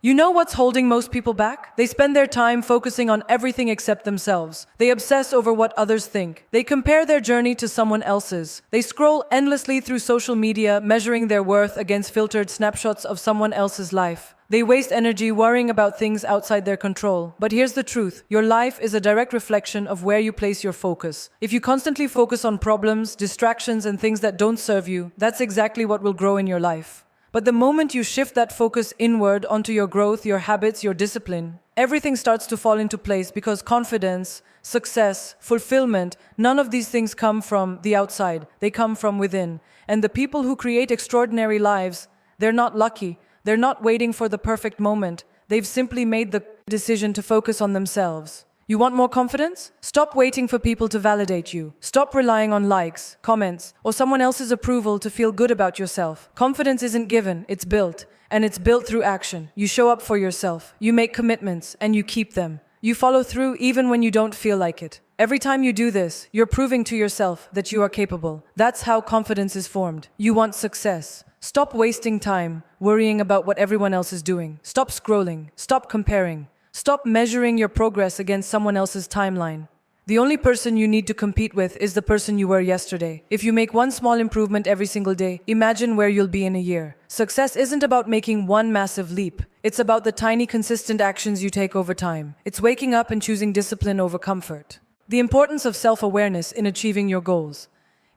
You know what's holding most people back? They spend their time focusing on everything except themselves. They obsess over what others think. They compare their journey to someone else's. They scroll endlessly through social media, measuring their worth against filtered snapshots of someone else's life. They waste energy worrying about things outside their control. But here's the truth. Your life is a direct reflection of where you place your focus. If you constantly focus on problems, distractions, and things that don't serve you, that's exactly what will grow in your life. But the moment you shift that focus inward onto your growth, your habits, your discipline, everything starts to fall into place because confidence, success, fulfillment, none of these things come from the outside. They come from within. And the people who create extraordinary lives, they're not lucky. They're not waiting for the perfect moment. They've simply made the decision to focus on themselves. You want more confidence? Stop waiting for people to validate you. Stop relying on likes, comments, or someone else's approval to feel good about yourself. Confidence isn't given, it's built. And it's built through action. You show up for yourself. You make commitments, and you keep them. You follow through even when you don't feel like it. Every time you do this, you're proving to yourself that you are capable. That's how confidence is formed. You want success. Stop wasting time worrying about what everyone else is doing. Stop scrolling. Stop comparing. Stop measuring your progress against someone else's timeline. The only person you need to compete with is the person you were yesterday. If you make one small improvement every single day, imagine where you'll be in a year. Success isn't about making one massive leap. It's about the tiny, consistent actions you take over time. It's waking up and choosing discipline over comfort. The importance of self-awareness in achieving your goals.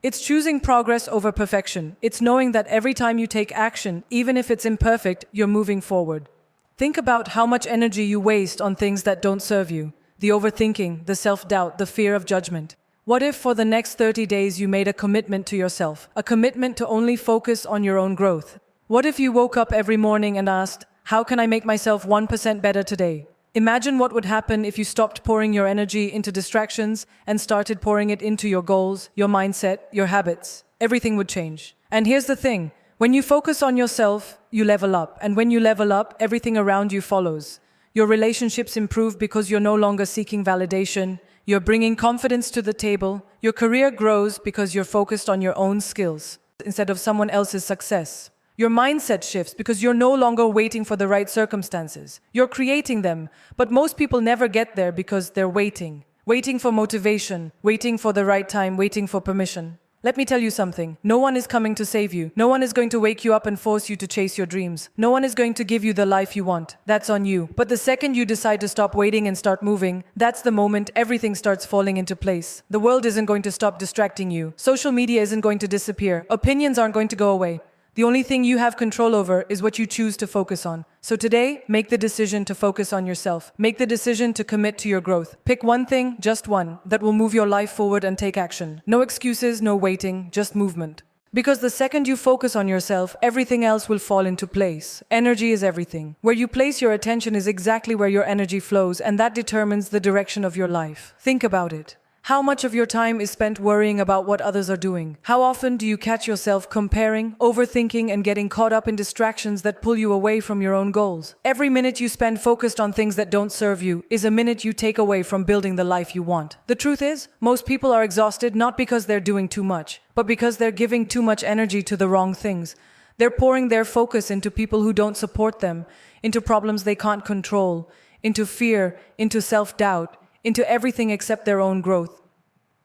It's choosing progress over perfection. It's knowing that every time you take action, even if it's imperfect, you're moving forward. Think about how much energy you waste on things that don't serve you. The overthinking, the self-doubt, the fear of judgment. What if for the next 30 days you made a commitment to yourself, a commitment to only focus on your own growth? What if you woke up every morning and asked, how can I make myself 1% better today? Imagine what would happen if you stopped pouring your energy into distractions and started pouring it into your goals, your mindset, your habits. Everything would change. And here's the thing. When you focus on yourself, you level up. And when you level up, everything around you follows. Your relationships improve because you're no longer seeking validation. You're bringing confidence to the table. Your career grows because you're focused on your own skills instead of someone else's success. Your mindset shifts because you're no longer waiting for the right circumstances. You're creating them. But most people never get there because they're waiting. Waiting for motivation, waiting for the right time, waiting for permission. Let me tell you something. No one is coming to save you. No one is going to wake you up and force you to chase your dreams. No one is going to give you the life you want. That's on you. But the second you decide to stop waiting and start moving, that's the moment everything starts falling into place. The world isn't going to stop distracting you. Social media isn't going to disappear. Opinions aren't going to go away. The only thing you have control over is what you choose to focus on. So today, make the decision to focus on yourself. Make the decision to commit to your growth. Pick one thing, just one, that will move your life forward and take action. No excuses, no waiting, just movement. Because the second you focus on yourself, everything else will fall into place. Energy is everything. Where you place your attention is exactly where your energy flows, and that determines the direction of your life. Think about it. How much of your time is spent worrying about what others are doing? How often do you catch yourself comparing, overthinking, and getting caught up in distractions that pull you away from your own goals? Every minute you spend focused on things that don't serve you is a minute you take away from building the life you want. The truth is, most people are exhausted not because they're doing too much, but because they're giving too much energy to the wrong things. They're pouring their focus into people who don't support them, into problems they can't control, into fear, into self-doubt, into everything except their own growth.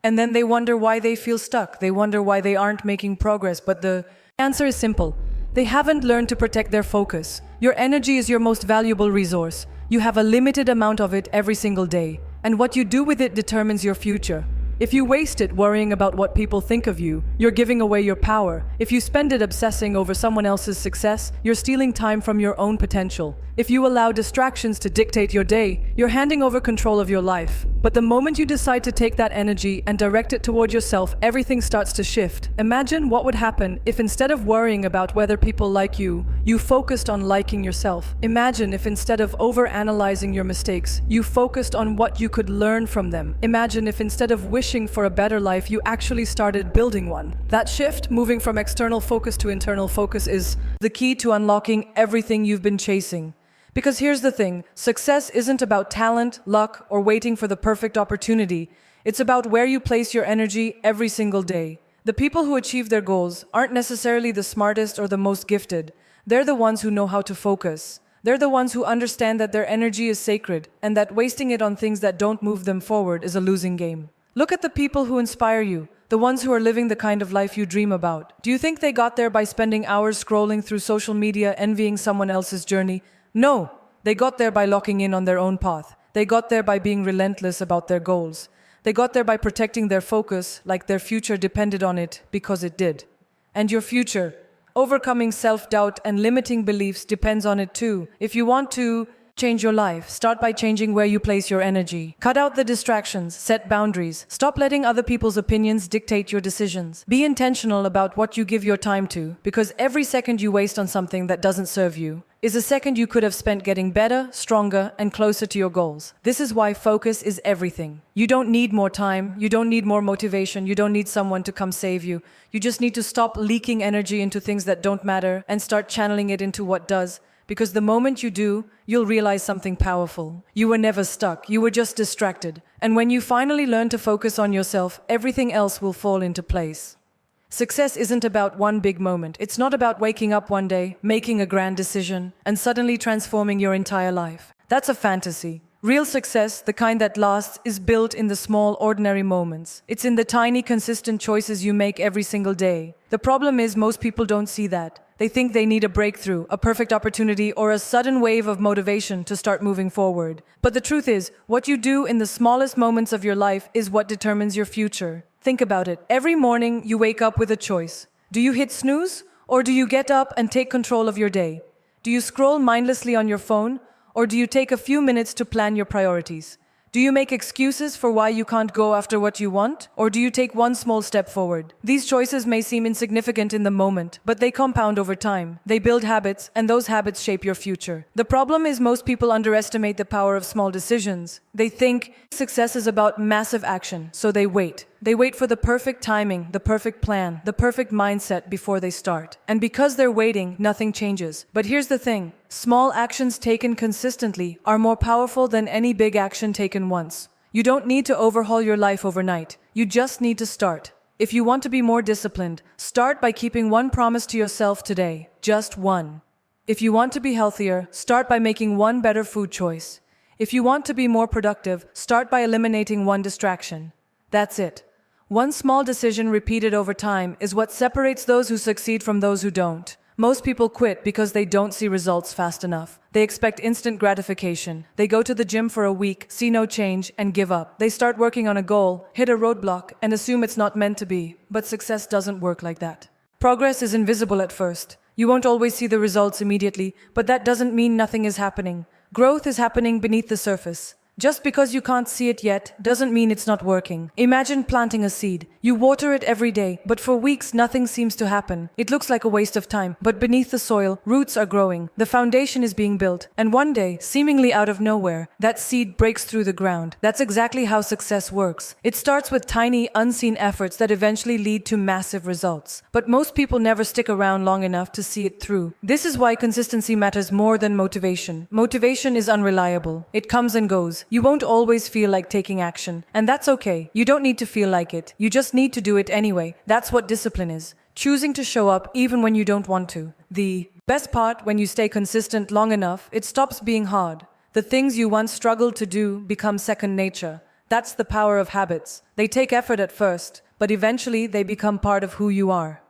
And then they wonder why they feel stuck. They wonder why they aren't making progress. But the answer is simple. They haven't learned to protect their focus. Your energy is your most valuable resource. You have a limited amount of it every single day. And what you do with it determines your future. If you waste it worrying about what people think of you, you're giving away your power. If you spend it obsessing over someone else's success, you're stealing time from your own potential. If you allow distractions to dictate your day, you're handing over control of your life. But the moment you decide to take that energy and direct it toward yourself, everything starts to shift. Imagine what would happen if instead of worrying about whether people like you, you focused on liking yourself. Imagine if instead of over-analyzing your mistakes, you focused on what you could learn from them. Imagine if instead of wishing for a better life, you actually started building one. That shift, moving from external focus to internal focus, is the key to unlocking everything you've been chasing. Because here's the thing, success isn't about talent, luck, or waiting for the perfect opportunity. It's about where you place your energy every single day. The people who achieve their goals aren't necessarily the smartest or the most gifted. They're the ones who know how to focus. They're the ones who understand that their energy is sacred and that wasting it on things that don't move them forward is a losing game. Look at the people who inspire you, the ones who are living the kind of life you dream about. Do you think they got there by spending hours scrolling through social media, envying someone else's journey? No, they got there by locking in on their own path. They got there by being relentless about their goals. They got there by protecting their focus like their future depended on it because it did. And your future, overcoming self-doubt and limiting beliefs, depends on it too. If you want to change your life, start by changing where you place your energy. Cut out the distractions, set boundaries. Stop letting other people's opinions dictate your decisions. Be intentional about what you give your time to, because every second you waste on something that doesn't serve you is a second you could have spent getting better, stronger, and closer to your goals. This is why focus is everything. You don't need more time, you don't need more motivation, you don't need someone to come save you. You just need to stop leaking energy into things that don't matter and start channeling it into what does. Because the moment you do, you'll realize something powerful. You were never stuck, you were just distracted. And when you finally learn to focus on yourself, everything else will fall into place. Success isn't about one big moment. It's not about waking up one day, making a grand decision, and suddenly transforming your entire life. That's a fantasy. Real success, the kind that lasts, is built in the small, ordinary moments. It's in the tiny, consistent choices you make every single day. The problem is most people don't see that. They think they need a breakthrough, a perfect opportunity, or a sudden wave of motivation to start moving forward. But the truth is, what you do in the smallest moments of your life is what determines your future. Think about it. Every morning, you wake up with a choice. Do you hit snooze, or do you get up and take control of your day? Do you scroll mindlessly on your phone, or do you take a few minutes to plan your priorities? Do you make excuses for why you can't go after what you want? Or do you take one small step forward? These choices may seem insignificant in the moment, but they compound over time. They build habits, and those habits shape your future. The problem is most people underestimate the power of small decisions. They think success is about massive action, so they wait. They wait for the perfect timing, the perfect plan, the perfect mindset before they start. And because they're waiting, nothing changes. But here's the thing. Small actions taken consistently are more powerful than any big action taken once. You don't need to overhaul your life overnight. You just need to start. If you want to be more disciplined, start by keeping one promise to yourself today. Just one. If you want to be healthier, start by making one better food choice. If you want to be more productive, start by eliminating one distraction. That's it. One small decision repeated over time is what separates those who succeed from those who don't. Most people quit because they don't see results fast enough. They expect instant gratification. They go to the gym for a week, see no change, and give up. They start working on a goal, hit a roadblock, and assume it's not meant to be. But success doesn't work like that. Progress is invisible at first. You won't always see the results immediately, but that doesn't mean nothing is happening. Growth is happening beneath the surface. Just because you can't see it yet doesn't mean it's not working. Imagine planting a seed. You water it every day, but for weeks nothing seems to happen. It looks like a waste of time, but beneath the soil, roots are growing. The foundation is being built, and one day, seemingly out of nowhere, that seed breaks through the ground. That's exactly how success works. It starts with tiny, unseen efforts that eventually lead to massive results. But most people never stick around long enough to see it through. This is why consistency matters more than motivation. Motivation is unreliable. It comes and goes. You won't always feel like taking action, and that's okay. You don't need to feel like it. You just need to do it anyway. That's what discipline is. Choosing to show up even when you don't want to. The best part, when you stay consistent long enough, it stops being hard. The things you once struggled to do become second nature. That's the power of habits. They take effort at first, but eventually they become part of who you are.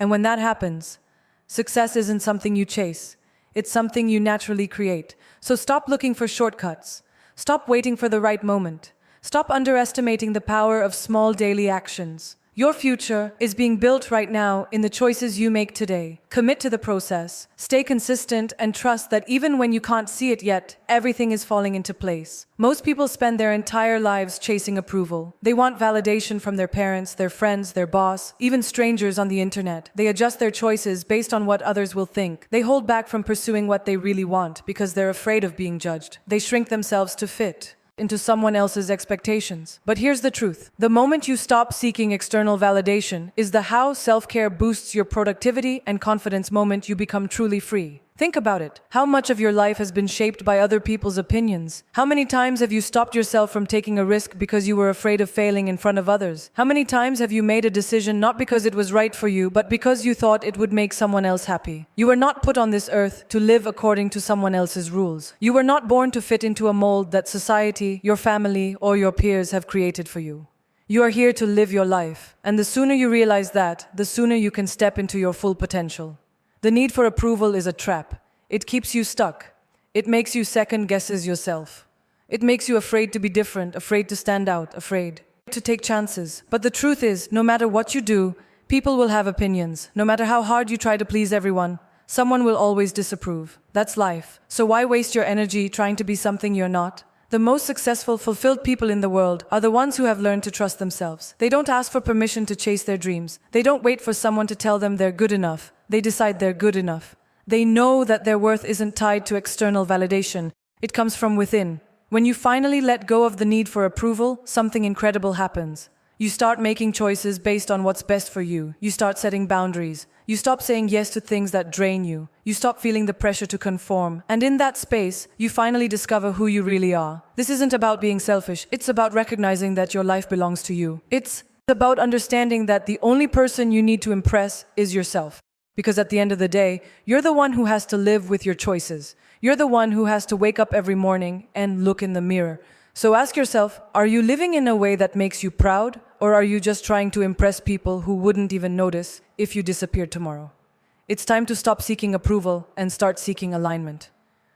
And when that happens, success isn't something you chase. It's something you naturally create. So stop looking for shortcuts. Stop waiting for the right moment. Stop underestimating the power of small daily actions. Your future is being built right now in the choices you make today. Commit to the process, stay consistent, and trust that even when you can't see it yet, everything is falling into place. Most people spend their entire lives chasing approval. They want validation from their parents, their friends, their boss, even strangers on the internet. They adjust their choices based on what others will think. They hold back from pursuing what they really want because they're afraid of being judged. They shrink themselves to fit into someone else's expectations. But here's the truth. The moment you stop seeking external validation is the how self-care boosts your productivity and confidence moment you become truly free. Think about it. How much of your life has been shaped by other people's opinions? How many times have you stopped yourself from taking a risk because you were afraid of failing in front of others? How many times have you made a decision not because it was right for you, but because you thought it would make someone else happy? You were not put on this earth to live according to someone else's rules. You were not born to fit into a mold that society, your family, or your peers have created for you. You are here to live your life, and the sooner you realize that, the sooner you can step into your full potential. The need for approval is a trap. It keeps you stuck. It makes you second guesses yourself. It makes you afraid to be different, afraid to stand out, afraid to take chances. But the truth is, no matter what you do, people will have opinions. No matter how hard you try to please everyone, someone will always disapprove. That's life. So why waste your energy trying to be something you're not? The most successful, fulfilled people in the world are the ones who have learned to trust themselves. They don't ask for permission to chase their dreams. They don't wait for someone to tell them they're good enough. They decide they're good enough. They know that their worth isn't tied to external validation. It comes from within. When you finally let go of the need for approval, something incredible happens. You start making choices based on what's best for you. You start setting boundaries. You stop saying yes to things that drain you. You stop feeling the pressure to conform. And in that space, you finally discover who you really are. This isn't about being selfish. It's about recognizing that your life belongs to you. It's about understanding that the only person you need to impress is yourself. Because at the end of the day, you're the one who has to live with your choices. You're the one who has to wake up every morning and look in the mirror. So ask yourself, are you living in a way that makes you proud? Or are you just trying to impress people who wouldn't even notice if you disappeared tomorrow? It's time to stop seeking approval and start seeking alignment.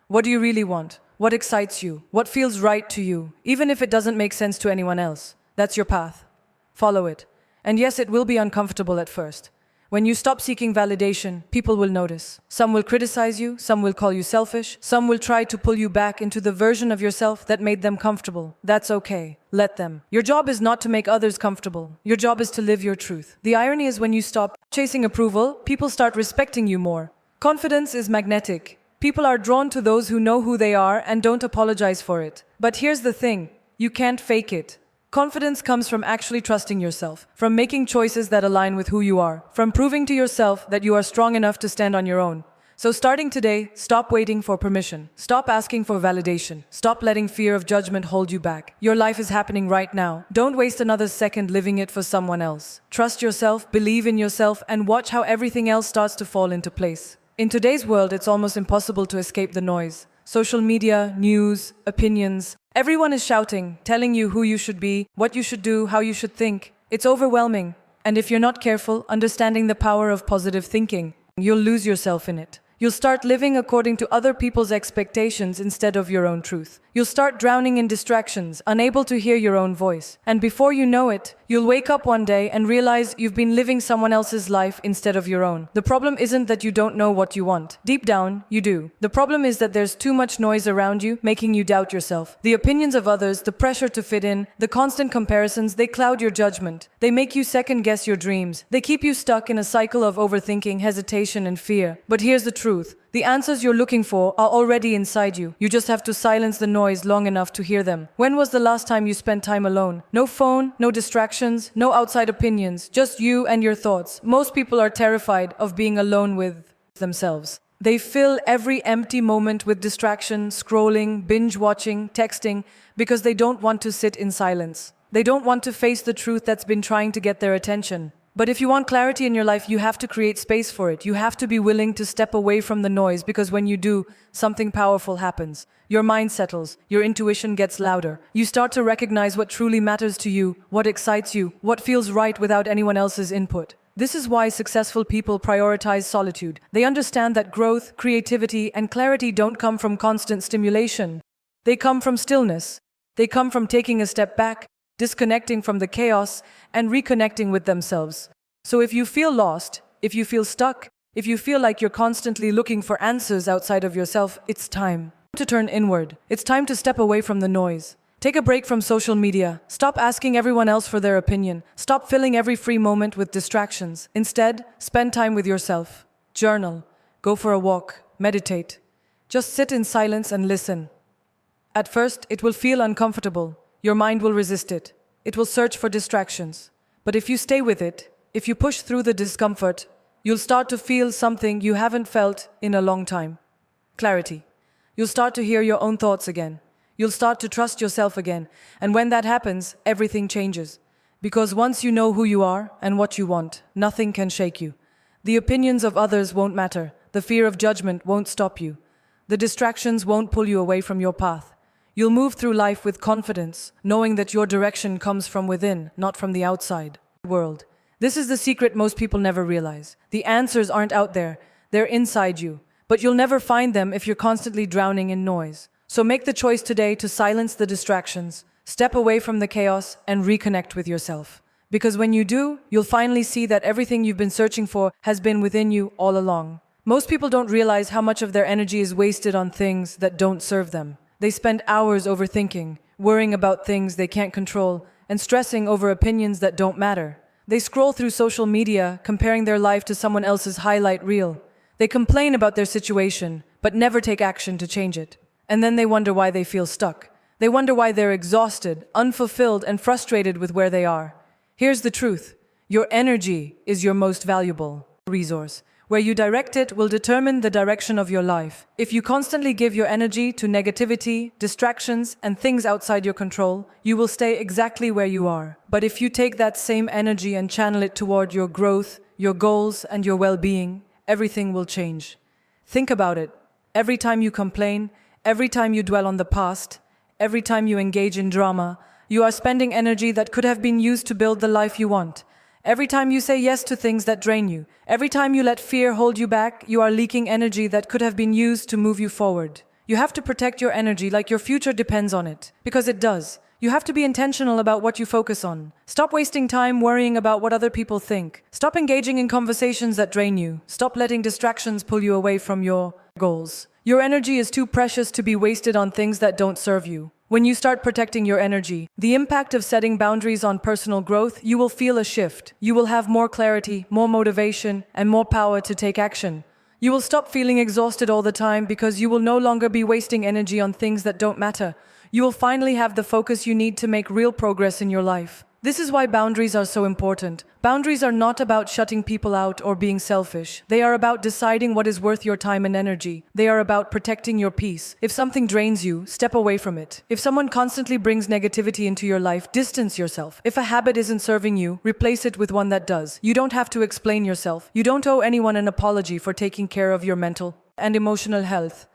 What do you really want? What excites you? What feels right to you? Even if it doesn't make sense to anyone else, that's your path. Follow it. And yes, it will be uncomfortable at first. When you stop seeking validation, people will notice. Some will criticize you, some will call you selfish, some will try to pull you back into the version of yourself that made them comfortable. That's okay. Let them. Your job is not to make others comfortable. Your job is to live your truth. The irony is when you stop chasing approval, people start respecting you more. Confidence is magnetic. People are drawn to those who know who they are and don't apologize for it. But here's the thing, you can't fake it. Confidence comes from actually trusting yourself, from making choices that align with who you are, from proving to yourself that you are strong enough to stand on your own. So starting today, stop waiting for permission. Stop asking for validation. Stop letting fear of judgment hold you back. Your life is happening right now. Don't waste another second living it for someone else. Trust yourself, believe in yourself, and watch how everything else starts to fall into place. In today's world, it's almost impossible to escape the noise. Social media, news, opinions. Everyone is shouting, telling you who you should be, what you should do, how you should think. It's overwhelming. And if you're not careful, understanding the power of positive thinking, you'll lose yourself in it. You'll start living according to other people's expectations instead of your own truth. You'll start drowning in distractions, unable to hear your own voice. And before you know it, you'll wake up one day and realize you've been living someone else's life instead of your own. The problem isn't that you don't know what you want. Deep down, you do. The problem is that there's too much noise around you, making you doubt yourself. The opinions of others, the pressure to fit in, the constant comparisons, they cloud your judgment. They make you second guess your dreams. They keep you stuck in a cycle of overthinking, hesitation, and fear. But here's the truth. The answers you're looking for are already inside you. You just have to silence the noise long enough to hear them. When was the last time you spent time alone? No phone, no distractions, no outside opinions, just you and your thoughts. Most people are terrified of being alone with themselves. They fill every empty moment with distraction, scrolling, binge watching, texting, because they don't want to sit in silence. They don't want to face the truth that's been trying to get their attention. But if you want clarity in your life, you have to create space for it. You have to be willing to step away from the noise, because when you do, something powerful happens. Your mind settles, your intuition gets louder. You start to recognize what truly matters to you, what excites you, what feels right without anyone else's input. This is why successful people prioritize solitude. They understand that growth, creativity, and clarity don't come from constant stimulation. They come from stillness. They come from taking a step back, disconnecting from the chaos, and reconnecting with themselves. So if you feel lost, if you feel stuck, if you feel like you're constantly looking for answers outside of yourself, it's time to turn inward. It's time to step away from the noise. Take a break from social media. Stop asking everyone else for their opinion. Stop filling every free moment with distractions. Instead, spend time with yourself. Journal. Go for a walk. Meditate. Just sit in silence and listen. At first, it will feel uncomfortable. Your mind will resist it. It will search for distractions. But if you stay with it, if you push through the discomfort, you'll start to feel something you haven't felt in a long time. Clarity. You'll start to hear your own thoughts again. You'll start to trust yourself again. And when that happens, everything changes. Because once you know who you are and what you want, nothing can shake you. The opinions of others won't matter. The fear of judgment won't stop you. The distractions won't pull you away from your path. You'll move through life with confidence, knowing that your direction comes from within, not from the outside world. This is the secret most people never realize. The answers aren't out there, they're inside you. But you'll never find them if you're constantly drowning in noise. So make the choice today to silence the distractions, step away from the chaos, and reconnect with yourself. Because when you do, you'll finally see that everything you've been searching for has been within you all along. Most people don't realize how much of their energy is wasted on things that don't serve them. They spend hours overthinking, worrying about things they can't control, and stressing over opinions that don't matter. They scroll through social media, comparing their life to someone else's highlight reel. They complain about their situation, but never take action to change it. And then they wonder why they feel stuck. They wonder why they're exhausted, unfulfilled, and frustrated with where they are. Here's the truth. Your energy is your most valuable resource. Where you direct it will determine the direction of your life. If you constantly give your energy to negativity, distractions, and things outside your control, you will stay exactly where you are. But if you take that same energy and channel it toward your growth, your goals, and your well-being, everything will change. Think about it. Every time you complain, every time you dwell on the past, every time you engage in drama, you are spending energy that could have been used to build the life you want. Every time you say yes to things that drain you, every time you let fear hold you back, you are leaking energy that could have been used to move you forward. You have to protect your energy like your future depends on it, because it does. You have to be intentional about what you focus on. Stop wasting time worrying about what other people think. Stop engaging in conversations that drain you. Stop letting distractions pull you away from your goals. Your energy is too precious to be wasted on things that don't serve you. When you start protecting your energy, the impact of setting boundaries on personal growth, you will feel a shift. You will have more clarity, more motivation, and more power to take action. You will stop feeling exhausted all the time because you will no longer be wasting energy on things that don't matter. You will finally have the focus you need to make real progress in your life. This is why boundaries are so important. Boundaries are not about shutting people out or being selfish. They are about deciding what is worth your time and energy. They are about protecting your peace. If something drains you, step away from it. If someone constantly brings negativity into your life, distance yourself. If a habit isn't serving you, replace it with one that does. You don't have to explain yourself. You don't owe anyone an apology for taking care of your mental and emotional health.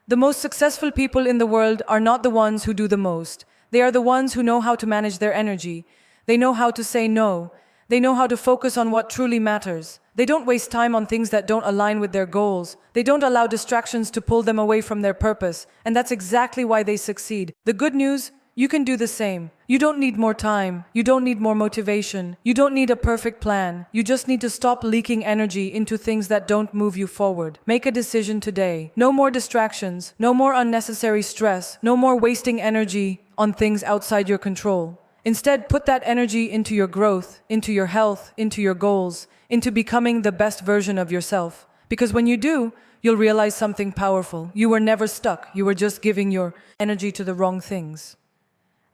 The most successful people in the world are not the ones who do the most. They are the ones who know how to manage their energy. They know how to say no. They know how to focus on what truly matters. They don't waste time on things that don't align with their goals. They don't allow distractions to pull them away from their purpose. And that's exactly why they succeed. The good news, you can do the same. You don't need more time. You don't need more motivation. You don't need a perfect plan. You just need to stop leaking energy into things that don't move you forward. Make a decision today. No more distractions. No more unnecessary stress. No more wasting energy on things outside your control. Instead, put that energy into your growth, into your health, into your goals, into becoming the best version of yourself. Because when you do, you'll realize something powerful. You were never stuck. You were just giving your energy to the wrong things.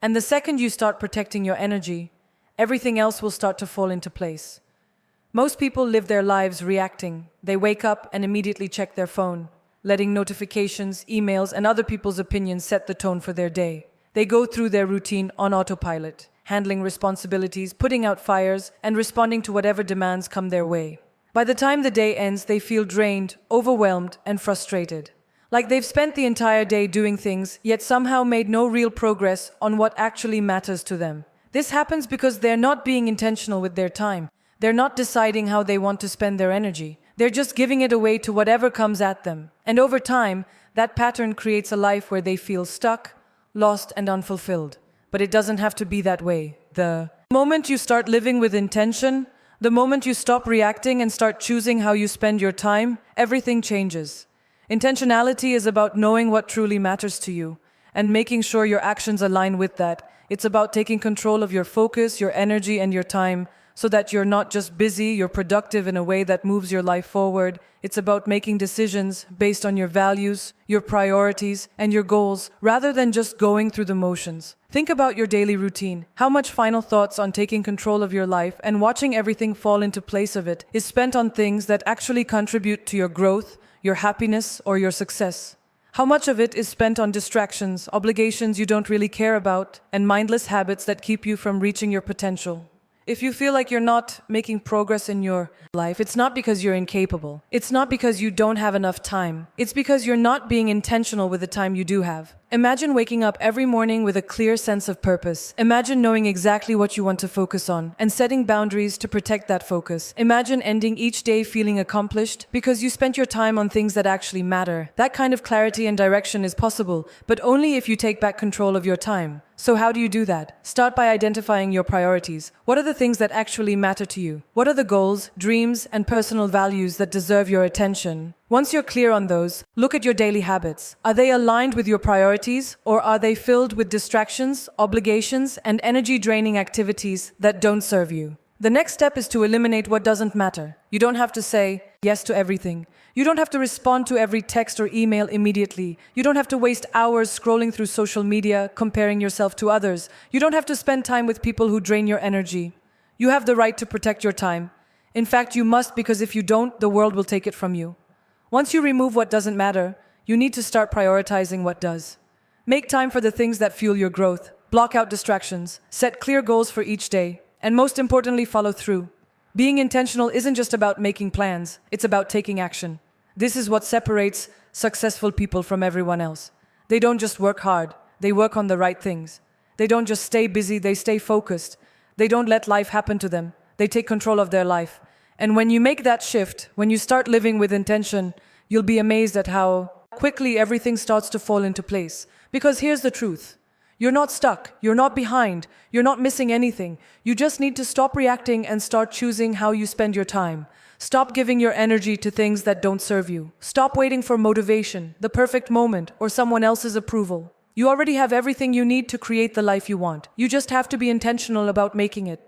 And the second you start protecting your energy, everything else will start to fall into place. Most people live their lives reacting. They wake up and immediately check their phone, letting notifications, emails, and other people's opinions set the tone for their day. They go through their routine on autopilot, handling responsibilities, putting out fires, and responding to whatever demands come their way. By the time the day ends, they feel drained, overwhelmed, and frustrated. Like they've spent the entire day doing things, yet somehow made no real progress on what actually matters to them. This happens because they're not being intentional with their time. They're not deciding how they want to spend their energy. They're just giving it away to whatever comes at them. And over time, that pattern creates a life where they feel stuck, lost, and unfulfilled. But it doesn't have to be that way. The moment you start living with intention, the moment you stop reacting and start choosing how you spend your time, everything changes. Intentionality is about knowing what truly matters to you and making sure your actions align with that. It's about taking control of your focus, your energy, and your time so that you're not just busy, you're productive in a way that moves your life forward. It's about making decisions based on your values, your priorities, and your goals, rather than just going through the motions. Think about your daily routine. How much final thoughts on taking control of your life and watching everything fall into place of it is spent on things that actually contribute to your growth, your happiness, or your success? How much of it is spent on distractions, obligations you don't really care about, and mindless habits that keep you from reaching your potential? If you feel like you're not making progress in your life, it's not because you're incapable. It's not because you don't have enough time. It's because you're not being intentional with the time you do have. Imagine waking up every morning with a clear sense of purpose. Imagine knowing exactly what you want to focus on and setting boundaries to protect that focus. Imagine ending each day feeling accomplished because you spent your time on things that actually matter. That kind of clarity and direction is possible, but only if you take back control of your time. So how do you do that? Start by identifying your priorities. What are the things that actually matter to you? What are the goals, dreams, and personal values that deserve your attention? Once you're clear on those, look at your daily habits. Are they aligned with your priorities, or are they filled with distractions, obligations, and energy-draining activities that don't serve you? The next step is to eliminate what doesn't matter. You don't have to say yes to everything. You don't have to respond to every text or email immediately. You don't have to waste hours scrolling through social media, comparing yourself to others. You don't have to spend time with people who drain your energy. You have the right to protect your time. In fact, you must, because if you don't, the world will take it from you. Once you remove what doesn't matter, you need to start prioritizing what does. Make time for the things that fuel your growth. Block out distractions. Set clear goals for each day. And most importantly, follow through. Being intentional isn't just about making plans, it's about taking action. This is what separates successful people from everyone else. They don't just work hard, they work on the right things. They don't just stay busy, they stay focused. They don't let life happen to them, they take control of their life. And when you make that shift, when you start living with intention, you'll be amazed at how quickly everything starts to fall into place. Because here's the truth. You're not stuck, you're not behind, you're not missing anything. You just need to stop reacting and start choosing how you spend your time. Stop giving your energy to things that don't serve you. Stop waiting for motivation, the perfect moment, or someone else's approval. You already have everything you need to create the life you want. You just have to be intentional about making it.